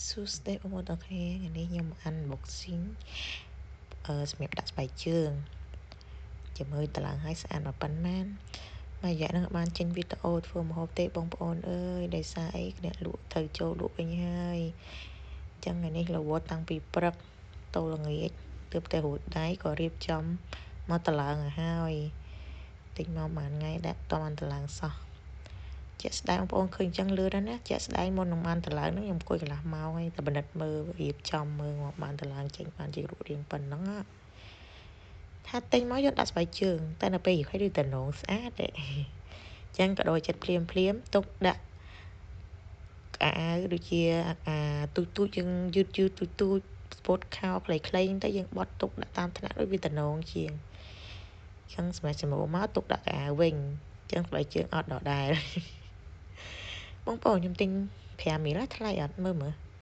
សួស្តីបងប្អូនទាំងគ្នាថ្ងៃនេះខ្ញុំ unboxing សម្រាប់ដាក់ស្បែកជើងចាំមើលតឡើងឲ្យស្អាតមកប៉ុន្មានមួយរយៈហ្នឹងបានចេញវីដេអូធ្វើម្ហូបទេបងប្អូនអើយដោយសារអីអ្នកលក់ត្រូវចូលលក់វិញហើយអញ្ចឹងថ្ងៃនេះរវល់តាំងពីព្រឹកទៅល្ងាចទើបតែរួចដៃក៏រៀបចំមកតឡើងឲ្យហើយតិចមកមួយថ្ងៃដាក់តបានតឡើងសោះជាក់ស្ដែងបងប្អូនឃើញចឹងលឿនណាជាក់ស្ដែងមុននឹងបានតឡើងហ្នឹងខ្ញុំអង្គុយកន្លះម៉ោងហើយតែបណិតមើលរៀបចំមើលមកបានតឡើងចេញបានជារូបរាងប៉ុណ្ណឹងថាទិញមកយកដាក់ស្បែកជើងតែនៅពេលហើយឬតំណងស្អាតទេចឹងក៏ដូចចិត្តភ្លាមទុកដាក់អាវដូចជាទូចយើងយឺតទូចស្ពោតខោខ្លីៗទៅយើងបត់ទុកដាក់តាមថ្នាក់ដូចវាតំណងជាងចឹងសម្រាប់ចំហមកទុកដាក់អាវវិញចឹងស្បែកជើងអត់ដដែលបងប្អូនខ្ញុំទិញ5 មីលថ្លៃអត់មើល